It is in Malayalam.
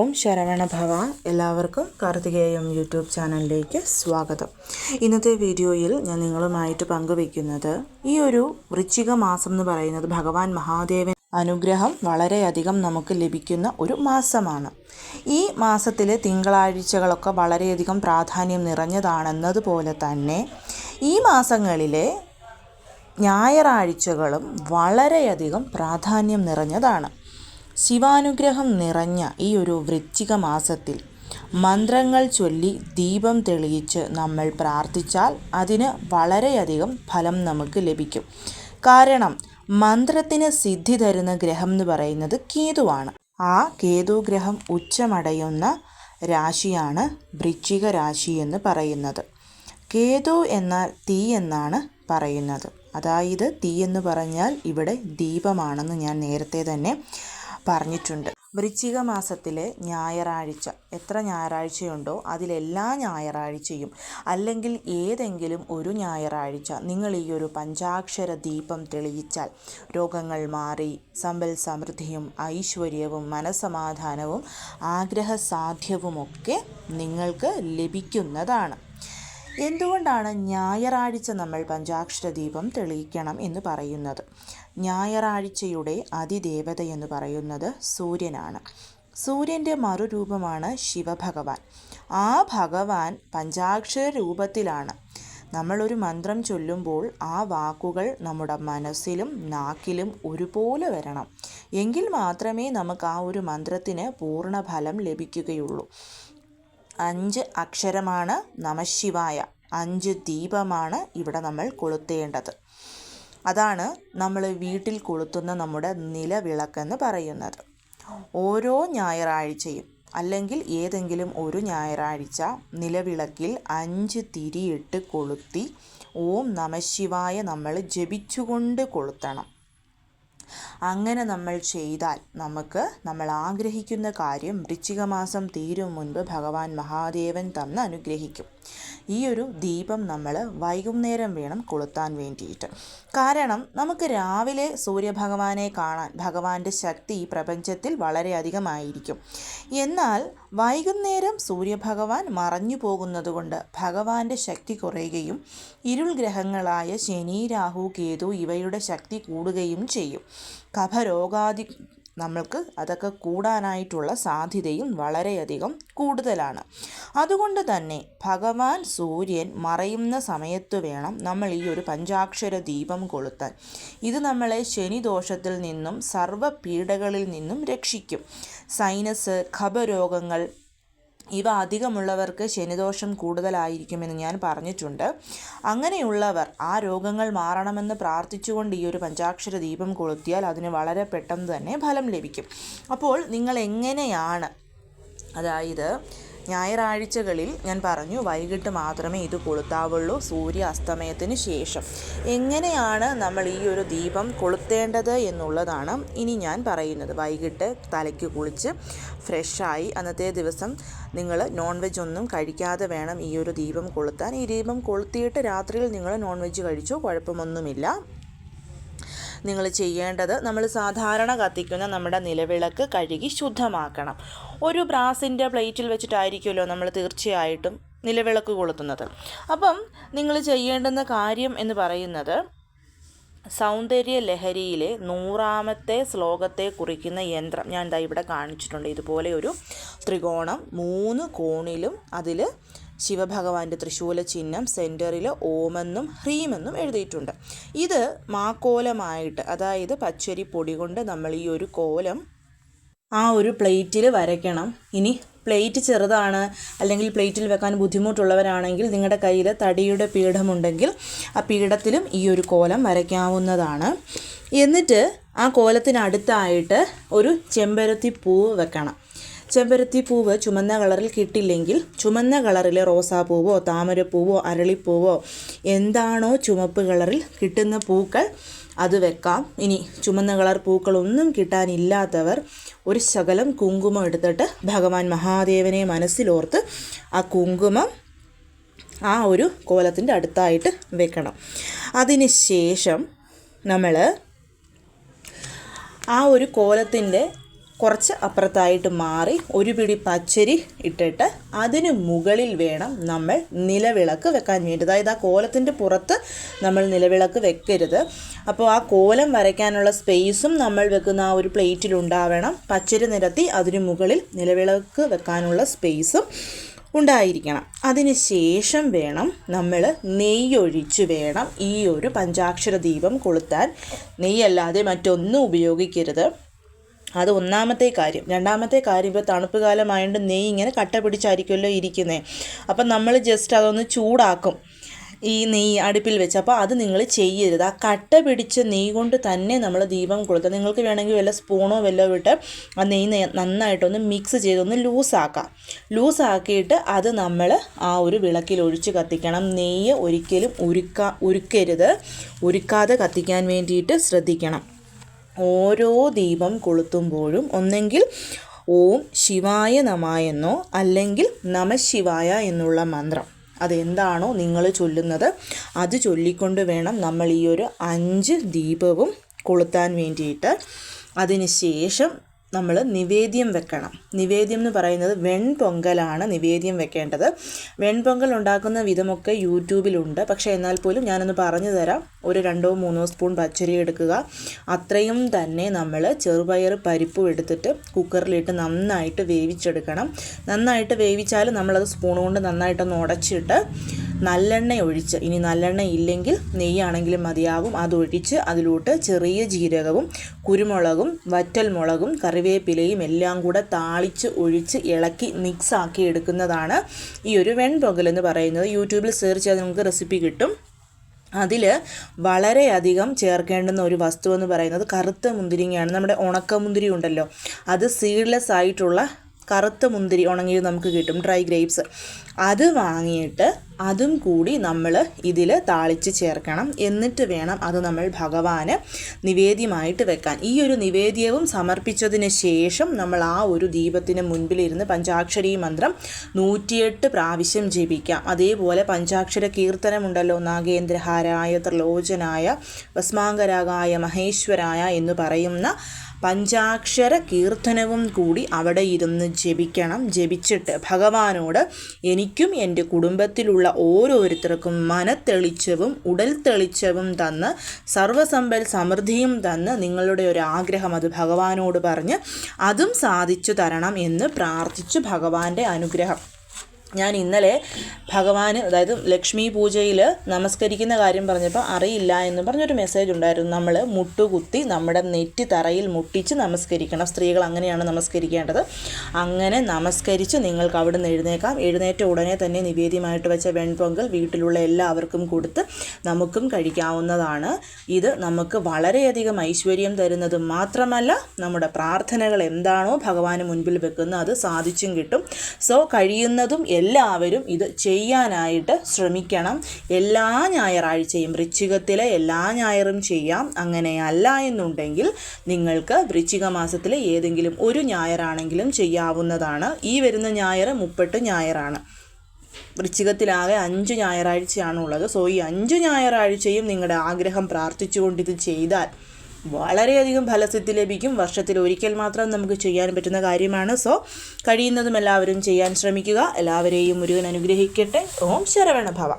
ഓം ശരവണ ഭവ. എല്ലാവർക്കും കാർത്തികേയം യൂട്യൂബ് ചാനലിലേക്ക് സ്വാഗതം. ഇന്നത്തെ വീഡിയോയിൽ ഞാൻ നിങ്ങളുമായിട്ട് പങ്കുവയ്ക്കുന്നത് ഈ ഒരു വൃശ്ചിക മാസം എന്ന് പറയുന്നത് ഭഗവാൻ മഹാദേവൻ അനുഗ്രഹം വളരെയധികം നമുക്ക് ലഭിക്കുന്ന ഒരു മാസമാണ്. ഈ മാസത്തിലെ തിങ്കളാഴ്ചകളൊക്കെ വളരെയധികം പ്രാധാന്യം നിറഞ്ഞതാണെന്നതുപോലെ തന്നെ ഈ മാസങ്ങളിലെ ഞായറാഴ്ചകളും വളരെയധികം പ്രാധാന്യം നിറഞ്ഞതാണ്. ശിവാനുഗ്രഹം നിറഞ്ഞ ഈ ഒരു വൃശ്ചിക മാസത്തിൽ മന്ത്രങ്ങൾ ചൊല്ലി ദീപം തെളിയിച്ച് നമ്മൾ പ്രാർത്ഥിച്ചാൽ അതിന് വളരെയധികം ഫലം നമുക്ക് ലഭിക്കും. കാരണം മന്ത്രത്തിന് സിദ്ധി തരുന്ന ഗ്രഹം എന്ന് പറയുന്നത് കേതുവാണ്. ആ കേതു ഗ്രഹം ഉച്ചമടയുന്ന രാശിയാണ് വൃശ്ചിക രാശി എന്ന് പറയുന്നത്. കേതു എന്നാൽ തീ എന്നാണ് പറയുന്നത്. അതായത് തീ എന്ന് പറഞ്ഞാൽ ഇവിടെ ദീപമാണെന്ന് ഞാൻ നേരത്തെ തന്നെ പറഞ്ഞിട്ടുണ്ട്. വൃശ്ചിക മാസത്തിലെ ഞായറാഴ്ച എത്ര ഞായറാഴ്ചയുണ്ടോ അതിലെല്ലാ ഞായറാഴ്ചയും അല്ലെങ്കിൽ ഏതെങ്കിലും ഒരു ഞായറാഴ്ച നിങ്ങൾ ഈ ഒരു പഞ്ചാക്ഷര ദീപം തെളിയിച്ചാൽ രോഗങ്ങൾ മാറി സമ്പൽ സമൃദ്ധിയും ഐശ്വര്യവും മനസ്സമാധാനവും ആഗ്രഹസാധ്യവുമൊക്കെ നിങ്ങൾക്ക് ലഭിക്കുന്നതാണ്. എന്തുകൊണ്ടാണ് ഞായറാഴ്ച നമ്മൾ പഞ്ചാക്ഷര ദീപം തെളിയിക്കണം എന്ന് പറയുന്നത്? ഞായറാഴ്ചയുടെ അതിദേവത എന്ന് പറയുന്നത് സൂര്യനാണ്. സൂര്യൻ്റെ മറുരൂപമാണ് ശിവഭഗവാൻ. ആ ഭഗവാൻ പഞ്ചാക്ഷര രൂപത്തിലാണ്. നമ്മളൊരു മന്ത്രം ചൊല്ലുമ്പോൾ ആ വാക്കുകൾ നമ്മുടെ മനസ്സിലും നാക്കിലും ഒരുപോലെ വരണം. എങ്കിൽ മാത്രമേ നമുക്ക് ആ ഒരു മന്ത്രത്തിന് പൂർണ്ണഫലം ലഭിക്കുകയുള്ളൂ. 5 അക്ഷരമാണ് നമഃശിവായ. 5 ദീപമാണ് ഇവിടെ നമ്മൾ കൊളുത്തേണ്ടത്. അതാണ് നമ്മൾ വീട്ടിൽ കൊളുത്തുന്ന നമ്മുടെ നിലവിളക്കെന്ന് പറയുന്നത്. ഓരോ ഞായറാഴ്ചയും അല്ലെങ്കിൽ ഏതെങ്കിലും ഒരു ഞായറാഴ്ച നിലവിളക്കിൽ 5 തിരിയിട്ട് കൊളുത്തി ഓം നമഃശിവായ നമ്മൾ ജപിച്ചുകൊണ്ട് കൊളുത്തണം. അങ്ങനെ നമ്മൾ ചെയ്താൽ നമ്മൾ ആഗ്രഹിക്കുന്ന കാര്യം വൃശ്ചിക മാസം തീരും മുൻപ് ഭഗവാൻ മഹാദേവൻ തന്ന് അനുഗ്രഹിക്കും. ഈ ഒരു ദീപം നമ്മൾ വൈകുന്നേരം വേണം കൊളുത്താൻ വേണ്ടിയിട്ട്. കാരണം നമുക്ക് രാവിലെ സൂര്യഭഗവാനെ കാണാൻ ഭഗവാന്റെ ശക്തി ഈ പ്രപഞ്ചത്തിൽ വളരെയധികമായിരിക്കും. എന്നാൽ വൈകുന്നേരം സൂര്യഭഗവാൻ മറഞ്ഞു പോകുന്നത് കൊണ്ട് ഭഗവാന്റെ ശക്തി കുറയുകയും ഇരുൾ ഗ്രഹങ്ങളായ ശനി, രാഹു, കേതു ഇവയുടെ ശക്തി കൂടുകയും ചെയ്യും. കഫരോഗാദി നമ്മൾക്ക് അതൊക്കെ കൂടാനായിട്ടുള്ള സാധ്യതയും വളരെയധികം കൂടുതലാണ്. അതുകൊണ്ട് തന്നെ ഭഗവാൻ സൂര്യൻ മറയുന്ന സമയത്ത് വേണം നമ്മൾ ഈ ഒരു പഞ്ചാക്ഷര ദീപം കൊളുത്താൻ. ഇത് നമ്മളെ ശനിദോഷത്തിൽ നിന്നും സർവ്വ പീഡകളിൽ നിന്നും രക്ഷിക്കും. സൈനസ്, കഫരോഗങ്ങൾ ഇവ അധികമുള്ളവർക്ക് ശനിദോഷം കൂടുതലായിരിക്കുമെന്ന് ഞാൻ പറഞ്ഞിട്ടുണ്ട്. അങ്ങനെയുള്ളവർ ആ രോഗങ്ങൾ മാറണമെന്ന് പ്രാർത്ഥിച്ചുകൊണ്ട് ഈ ഒരു പഞ്ചാക്ഷര ദീപം കൊളുത്തിയാൽ അതിന് വളരെ പെട്ടെന്ന് തന്നെ ഫലം ലഭിക്കും. അപ്പോൾ നിങ്ങൾ എങ്ങനെയാണ്, അതായത് ഞായറാഴ്ചകളിൽ ഞാൻ പറഞ്ഞു വൈകിട്ട് മാത്രമേ ഇത് കൊളുത്താവുള്ളൂ, സൂര്യ അസ്തമയത്തിന് ശേഷം. എങ്ങനെയാണ് നമ്മൾ ഈ ഒരു ദീപം കൊളുത്തേണ്ടത് എന്നുള്ളതാണ് ഇനി ഞാൻ പറയുന്നത്. വൈകിട്ട് തലയ്ക്ക് കുളിച്ച് ഫ്രഷായി അന്നത്തെ ദിവസം നിങ്ങൾ നോൺ വെജ് ഒന്നും കഴിക്കാതെ വേണം ഈ ഒരു ദീപം കൊളുത്താൻ. ഈ ദീപം കൊളുത്തിയിട്ട് രാത്രിയിൽ നിങ്ങൾ നോൺ വെജ് കഴിച്ചോ കുഴപ്പമൊന്നുമില്ല. നിങ്ങൾ ചെയ്യേണ്ടത്, നമ്മൾ സാധാരണ കത്തിക്കുന്ന നമ്മുടെ നിലവിളക്ക് കഴുകി ശുദ്ധമാക്കണം. ഒരു ബ്രാസിൻ്റെ പ്ലേറ്റിൽ വെച്ചിട്ടായിരിക്കുമല്ലോ നമ്മൾ തീർച്ചയായിട്ടും നിലവിളക്ക് കൊളുത്തുന്നത്. അപ്പം നിങ്ങൾ ചെയ്യേണ്ടുന്ന കാര്യം എന്ന് പറയുന്നത് സൗന്ദര്യ ലഹരിയിലെ 100ാമത്തെ ശ്ലോകത്തെ കുറിക്കുന്ന യന്ത്രം ഞാൻ ഇവിടെ കാണിച്ചിട്ടുണ്ട്. ഇതുപോലെ ഒരു ത്രികോണം 3 കോണിലും അതിൽ ശിവഭഗവാന്റെ ത്രിശൂല ചിഹ്നം സെൻറ്ററിൽ ഓമെന്നും ഹ്രീമെന്നും എഴുതിയിട്ടുണ്ട്. ഇത് മാക്കോലമായിട്ട്, അതായത് പച്ചരി പൊടി കൊണ്ട് നമ്മൾ ഈ ഒരു കോലം ആ ഒരു പ്ലേറ്റിൽ വരയ്ക്കണം. ഇനി പ്ലേറ്റ് ചെറുതാണ് അല്ലെങ്കിൽ പ്ലേറ്റിൽ വെക്കാൻ ബുദ്ധിമുട്ടുള്ളവരാണെങ്കിൽ നിങ്ങളുടെ കയ്യിൽ തടിയുടെ പീഠമുണ്ടെങ്കിൽ ആ പീഠത്തിലും ഈ ഒരു കോലം വരയ്ക്കാവുന്നതാണ്. എന്നിട്ട് ആ കോലത്തിനടുത്തായിട്ട് ഒരു ചെമ്പരത്തി പൂവ് വെക്കണം. ചെമ്പരത്തി പൂവ് ചുമന്ന കളറിൽ കിട്ടില്ലെങ്കിൽ ചുമന്ന കളറിലെ റോസാപ്പൂവോ താമരപ്പൂവോ അരളിപ്പൂവോ എന്താണോ ചുമപ്പ് കളറിൽ കിട്ടുന്ന പൂക്കൾ അത് വെക്കാം. ഇനി ചുമന്ന കളർ പൂക്കളൊന്നും കിട്ടാനില്ലാത്തവർ ഒരു ശകലം കുങ്കുമം എടുത്തിട്ട് ഭഗവാൻ മഹാദേവനെ മനസ്സിലോർത്ത് ആ കുങ്കുമം ആ ഒരു കോലത്തിൻ്റെ അടുത്തായിട്ട് വെക്കണം. അതിന് ശേഷം നമ്മൾ ആ ഒരു കോലത്തിൻ്റെ കുറച്ച് അപ്പുറത്തായിട്ട് മാറി ഒരു പിടി പച്ചരി ഇട്ടിട്ട് അതിന് മുകളിൽ വേണം നമ്മൾ നിലവിളക്ക് വെക്കാൻ വേണ്ടി. അതായത് ആ കോലത്തിൻ്റെ പുറത്ത് നമ്മൾ നിലവിളക്ക് വെക്കരുത്. അപ്പോൾ ആ കോലം വരയ്ക്കാനുള്ള സ്പേസും നമ്മൾ വെക്കുന്ന ആ ഒരു പ്ലേറ്റിലുണ്ടാവണം. പച്ചരി നിരത്തി അതിന് മുകളിൽ നിലവിളക്ക് വെക്കാനുള്ള സ്പേസും ഉണ്ടായിരിക്കണം. അതിന് ശേഷം വേണം നമ്മൾ നെയ്യൊഴിച്ച് വേണം ഈ ഒരു പഞ്ചാക്ഷര ദീപം കൊളുത്താൻ. നെയ്യല്ലാതെ മറ്റൊന്നും ഉപയോഗിക്കരുത്. അത് ഒന്നാമത്തെ കാര്യം. രണ്ടാമത്തെ കാര്യം, ഇപ്പോൾ തണുപ്പ് കാലമായതുകൊണ്ട് നെയ്യ് ഇങ്ങനെ കട്ട പിടിച്ചായിരിക്കുമല്ലോ ഇരിക്കുന്നത്. അപ്പം നമ്മൾ ജസ്റ്റ് അതൊന്ന് ചൂടാക്കും ഈ നെയ്യ് അടുപ്പിൽ വെച്ച്. അപ്പോൾ അത് നിങ്ങൾ ചെയ്യരുത്. ആ കട്ട പിടിച്ച നെയ്യ് കൊണ്ട് തന്നെ നമ്മൾ ദീപം കൊളുത്തുക. നിങ്ങൾക്ക് വേണമെങ്കിൽ വല്ല സ്പൂണോ വല്ലതും ഇട്ട് ആ നെയ്യ് നന്നായിട്ടൊന്ന് മിക്സ് ചെയ്തൊന്ന് ലൂസാക്കാം. ലൂസാക്കിയിട്ട് അത് നമ്മൾ ആ ഒരു വിളക്കിൽ ഒഴിച്ച് കത്തിക്കണം. നെയ്യ് ഒരിക്കലും ഉരുക്കാതെ കത്തിക്കാൻ വേണ്ടിയിട്ട് ശ്രദ്ധിക്കണം. ഓരോ ദീപം കൊളുത്തുമ്പോഴും ഒന്നെങ്കിൽ ഓം ശിവായ നമഃ എന്നോ അല്ലെങ്കിൽ നമഃശിവായ എന്നുള്ള മന്ത്രം അതെന്താണോ നിങ്ങൾ ചൊല്ലുന്നത് അത് ചൊല്ലിക്കൊണ്ട് വേണം നമ്മൾ ഈ ഒരു 5 ദീപവും കൊളുത്താൻ വേണ്ടിയിട്ട്. അതിന് ശേഷം നമ്മൾ നിവേദ്യം വെക്കണം. നിവേദ്യം എന്ന് പറയുന്നത് വെൺപൊങ്കലാണ് നിവേദ്യം വെക്കേണ്ടത്. വെൺപൊങ്കൽ ഉണ്ടാക്കുന്ന വിധമൊക്കെ യൂട്യൂബിലുണ്ട്. പക്ഷേ എന്നാൽ പോലും ഞാനൊന്ന് പറഞ്ഞു തരാം. ഒരു 2-3 സ്പൂൺ പച്ചരി എടുക്കുക. അത്രയും തന്നെ നമ്മൾ ചെറുപയർ പരിപ്പും എടുത്തിട്ട് കുക്കറിലിട്ട് നന്നായിട്ട് വേവിച്ചെടുക്കണം. നന്നായിട്ട് വേവിച്ചാൽ നമ്മളത് സ്പൂൺ കൊണ്ട് നന്നായിട്ടൊന്ന് ഉടച്ചിട്ട് നല്ലെണ്ണ ഒഴിച്ച്, ഇനി നല്ലെണ്ണ ഇല്ലെങ്കിൽ നെയ്യാണെങ്കിലും മതിയാകും, അതൊഴിച്ച് അതിലോട്ട് ചെറിയ ജീരകവും കുരുമുളകും വറ്റൽമുളകും കറിവേപ്പിലയും എല്ലാം കൂടെ താളിച്ച് ഒഴിച്ച് ഇളക്കി മിക്സാക്കി എടുക്കുന്നതാണ് ഈ ഒരു വെൺപൊങ്കൽ എന്ന് പറയുന്നത്. യൂട്യൂബിൽ സെർച്ച് ചെയ്താൽ നമുക്ക് റെസിപ്പി കിട്ടും. അതിൽ വളരെയധികം ചേർക്കേണ്ടുന്ന ഒരു വസ്തു എന്ന് പറയുന്നത് കറുത്ത മുന്തിരിങ്ങയാണ്. നമ്മുടെ ഉണക്കമുന്തിരി ഉണ്ടല്ലോ, അത് സീഡ്ലെസ് ആയിട്ടുള്ള കറുത്ത മുന്തിരി ഉണങ്ങിയത് നമുക്ക് കിട്ടും, ഡ്രൈ ഗ്രേപ്സ്. അത് വാങ്ങിയിട്ട് അതും കൂടി നമ്മൾ ഇതിൽ താളിച്ച് ചേർക്കണം. എന്നിട്ട് വേണം അത് നമ്മൾ ഭഗവാന് നിവേദ്യമായിട്ട് വെക്കാൻ. ഈ ഒരു നിവേദ്യവും സമർപ്പിച്ചതിന് ശേഷം നമ്മൾ ആ ഒരു ദീപത്തിന് മുൻപിലിരുന്ന് പഞ്ചാക്ഷരി മന്ത്രം 108 പ്രാവശ്യം ജപിക്കാം. അതേപോലെ പഞ്ചാക്ഷര കീർത്തനമുണ്ടല്ലോ, നാഗേന്ദ്രഹാരായ ത്രിലോചനായ ഭസ്മാംഗരാഗായ മഹേശ്വരായ എന്ന് പറയുന്ന പഞ്ചാക്ഷര കീർത്തനവും കൂടി അവിടെ ഇരുന്ന് ജപിക്കണം. ജപിച്ചിട്ട് ഭഗവാനോട് എനിക്കും എൻ്റെ കുടുംബത്തിലുള്ള ഓരോരുത്തർക്കും മനത്തെളിച്ചവും ഉടൽ തെളിച്ചവും തന്ന് സർവ്വസമ്പൽ സമൃദ്ധിയും തന്ന് നിങ്ങളുടെ ഒരു ആഗ്രഹം അത് ഭഗവാനോട് പറഞ്ഞ് അതും സാധിച്ചു തരണം എന്ന് പ്രാർത്ഥിച്ചു ഭഗവാന്റെ അനുഗ്രഹം. ഞാൻ ഇന്നലെ ഭഗവാന്, അതായത് ലക്ഷ്മി പൂജയിൽ നമസ്കരിക്കുന്ന കാര്യം പറഞ്ഞപ്പോൾ അറിയില്ല എന്ന് പറഞ്ഞൊരു മെസ്സേജ് ഉണ്ടായിരുന്നു. നമ്മൾ മുട്ടുകുത്തി നമ്മുടെ നെറ്റി തറയിൽ മുട്ടിച്ച് നമസ്കരിക്കണം. സ്ത്രീകൾ അങ്ങനെയാണ് നമസ്കരിക്കേണ്ടത്. അങ്ങനെ നമസ്കരിച്ച് നിങ്ങൾക്ക് അവിടെ നിന്ന് എഴുന്നേക്കാം. എഴുന്നേറ്റ ഉടനെ തന്നെ നിവേദ്യമായിട്ട് വെച്ച വെൺപൊങ്കൽ വീട്ടിലുള്ള എല്ലാവർക്കും കൊടുത്ത് നമുക്കും കഴിക്കാവുന്നതാണ്. ഇത് നമുക്ക് വളരെയധികം ഐശ്വര്യം തരുന്നത് മാത്രമല്ല, നമ്മുടെ പ്രാർത്ഥനകൾ എന്താണോ ഭഗവാന് മുൻപിൽ വെക്കുന്നത് അത് സാധിച്ചും കിട്ടും. സോ കഴിയുന്നതും എല്ലാവരും ഇത് ചെയ്യാനായിട്ട് ശ്രമിക്കണം. എല്ലാ ഞായറാഴ്ചയും, വൃശ്ചികത്തിലെ എല്ലാ ഞായറും ചെയ്യാം. അങ്ങനെയല്ല എന്നുണ്ടെങ്കിൽ നിങ്ങൾക്ക് വൃശ്ചിക മാസത്തിലെ ഏതെങ്കിലും ഒരു ഞായറാണെങ്കിലും ചെയ്യാവുന്നതാണ്. ഈ വരുന്ന ഞായർ 30 ഞായറാണ്. വൃശ്ചികത്തിലാകെ 5 ഞായറാഴ്ചയാണുള്ളത്. സോ ഈ 5 ഞായറാഴ്ചയും നിങ്ങളുടെ ആഗ്രഹം പ്രാർത്ഥിച്ചുകൊണ്ട് ഇത് ചെയ്താൽ വളരെയധികം ഫലസിദ്ധി ലഭിക്കും. വർഷത്തിൽ ഒരിക്കൽ മാത്രം നമുക്ക് ചെയ്യാൻ പറ്റുന്ന കാര്യമാണ്. സോ കഴിയുന്നതും എല്ലാവരും ചെയ്യാൻ ശ്രമിക്കുക. എല്ലാവരെയും മുരുകൻ അനുഗ്രഹിക്കട്ടെ. ഓം ശരവണ ഭവ.